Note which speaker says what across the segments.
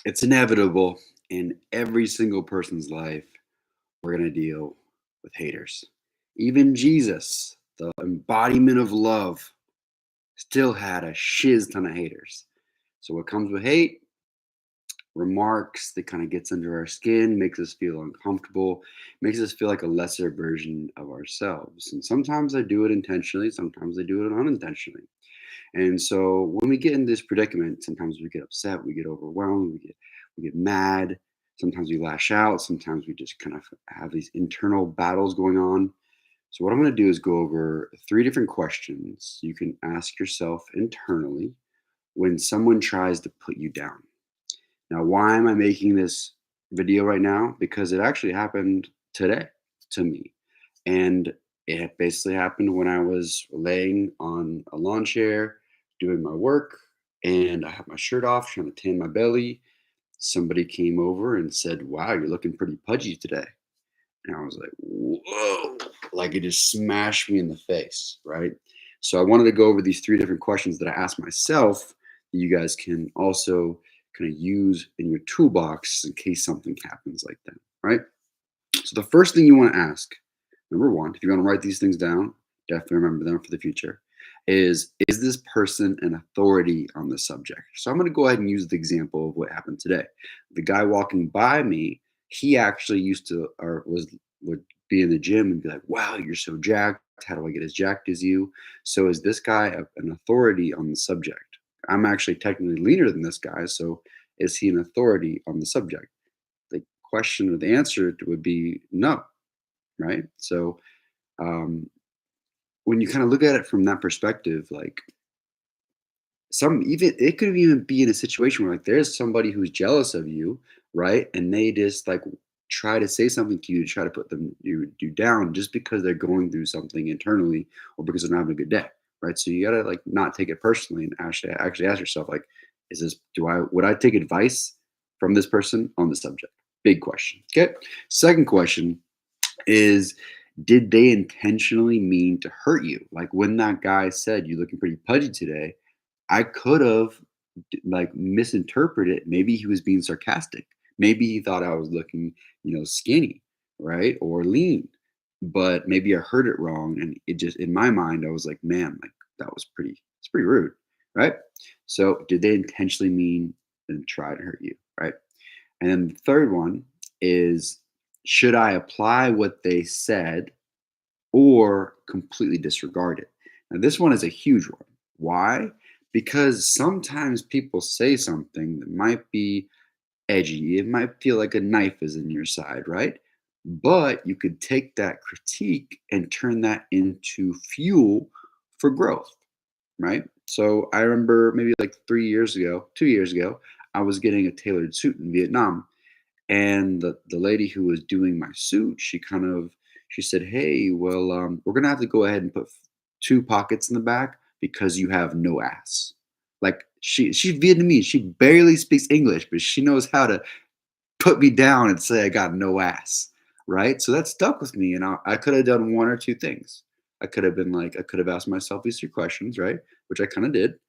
Speaker 1: It's inevitable in every single person's life. We're going to deal with haters. Even Jesus, the embodiment of love, still had a shiz ton of haters. So, what comes with hate? Remarks that kind of gets under our skin, makes us feel uncomfortable, makes us feel like a lesser version of ourselves. And sometimes I do it intentionally, sometimes I do it unintentionally. And so when we get in this predicament, sometimes we get upset, we get overwhelmed, we get mad, sometimes we lash out, sometimes we just kind of have these internal battles going on. So what I'm going to do is go over three different questions you can ask yourself internally when someone tries to put you down. Now, why am I making this video right now? Because it actually happened today to me. And it basically happened when I was laying on a lawn chair doing my work and I had my shirt off trying to tan my belly. Somebody came over and said, "Wow, you're looking pretty pudgy today." And I was like, "Whoa," like it just smashed me in the face, right? So I wanted to go over these three different questions that I asked myself that you guys can also kind of use in your toolbox in case something happens like that, right? So the first thing you want to ask, number one, if you're going to write these things down, definitely remember them for the future, is this person an authority on the subject? So I'm going to go ahead and use the example of what happened today. The guy walking by me, he actually used to, or would be in the gym and be like, "Wow, you're so jacked. How do I get as jacked as you?" So is this guy an authority on the subject? I'm actually technically leaner than this guy, so is he an authority on the subject? The question or the answer would be no, right? So um, when you kind of look at it from that perspective, like some even it could even be in a situation where like there's somebody who's jealous of you, right? And they just like try to say something to you to try to put you down just because they're going through something internally or because they're not having a good day, right? So you gotta like not take it personally and actually ask yourself like, is this do I would I take advice from this person on the subject? Big question. Okay. Second question is, did they intentionally mean to hurt you? Like when that guy said, "You're looking pretty pudgy today," I could have like misinterpreted it. Maybe he was being sarcastic. Maybe he thought I was looking, skinny, right? Or lean. But maybe I heard it wrong. And it just, in my mind, I was like, man, like that was it's pretty rude, right? So did they intentionally mean and try to hurt you, right? And then the third one is, should I apply what they said or completely disregard it? Now, this one is a huge one. Why? Because sometimes people say something that might be edgy. It might feel like a knife is in your side, right? But you could take that critique and turn that into fuel for growth, right? So I remember maybe like 3 years ago, 2 years ago, I was getting a tailored suit in Vietnam, and the lady who was doing my suit, she said, "Hey, well, we're gonna have to go ahead and put two pockets in the back because you have no ass." Like she's Vietnamese, she barely speaks English, but she knows how to put me down and say I got no ass, right? So that stuck with me, and I could have done one or two things. I could have asked myself these three questions, right? Which I kind of did,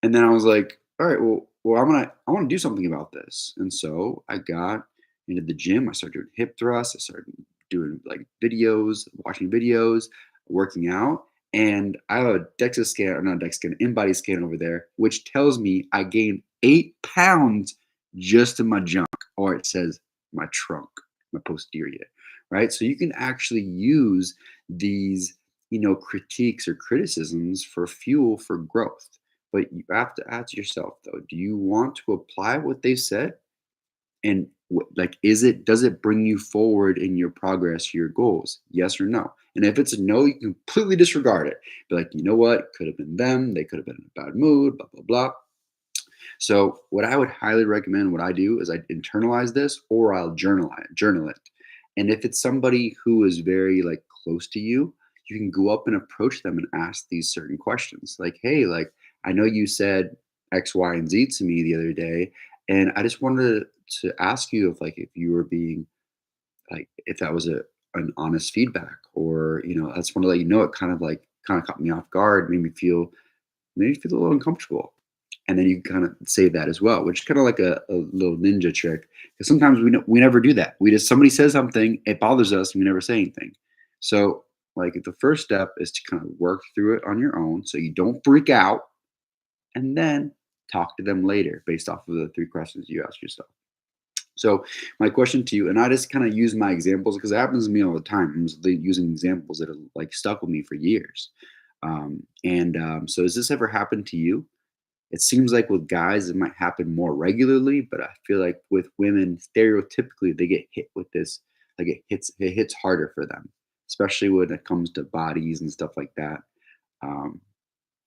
Speaker 1: and then I was like, all right, well, I want to do something about this. And so I got into the gym. I started doing hip thrusts. I started doing like videos, watching videos, working out. And I have a DEXA scan, or not DEXA scan, InBody scan over there, which tells me I gained 8 pounds just in my junk, or it says my trunk, my posterior, right? So you can actually use these, critiques or criticisms for fuel for growth. But you have to ask yourself though, do you want to apply what they said? And like, does it bring you forward in your progress, your goals? Yes or no? And if it's a no, you completely disregard it. Be like, you know what? Could have been them. They could have been in a bad mood, blah, blah, blah. So what I would highly recommend, what I do is I internalize this or I'll journal it. And if it's somebody who is very like close to you, you can go up and approach them and ask these certain questions. Like, hey, like I know you said X, Y, and Z to me the other day, and I just wanted to ask you if you were being like if that was an honest feedback, or I just want to let you know it kind of caught me off guard, made me feel a little uncomfortable. and then you kind of save that as well, which is kind of like a little ninja trick. Because sometimes we never do that. We just somebody says something, it bothers us, and we never say anything. So like the first step is to kind of work through it on your own, so you don't freak out, and then talk to them later based off of the three questions you ask yourself. So my question to you, and I just kind of use my examples because it happens to me all the time. I'm just using examples that have like stuck with me for years. So has this ever happened to you? It seems like with guys it might happen more regularly, but I feel like with women, stereotypically, they get hit with this. Like it hits harder for them, especially when it comes to bodies and stuff like that. Um,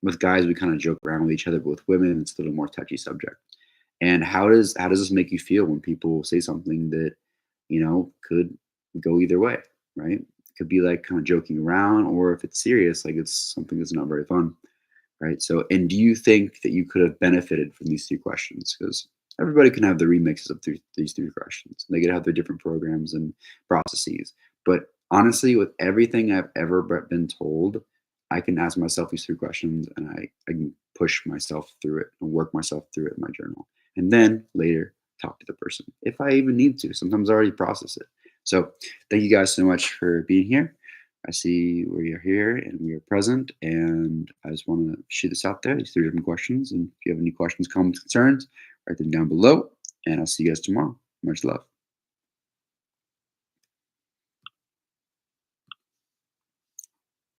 Speaker 1: with guys, we kind of joke around with each other, but with women, it's a little more touchy subject. And how does this make you feel when people say something that could go either way, right? It could be like kind of joking around, or if it's serious, like it's something that's not very fun, right? So, and do you think that you could have benefited from these three questions? Because everybody can have the remixes of these three questions. They could have their different programs and processes. But honestly, with everything I've ever been told, I can ask myself these three questions, and I can push myself through it and work myself through it in my journal. And then later talk to the person if I even need to. Sometimes I already process it. So thank you guys so much for being here. I see we are here and we are present, and I just want to shoot this out there. These three different questions, and if you have any questions, comments, concerns, write them down below. And I'll see you guys tomorrow. Much love.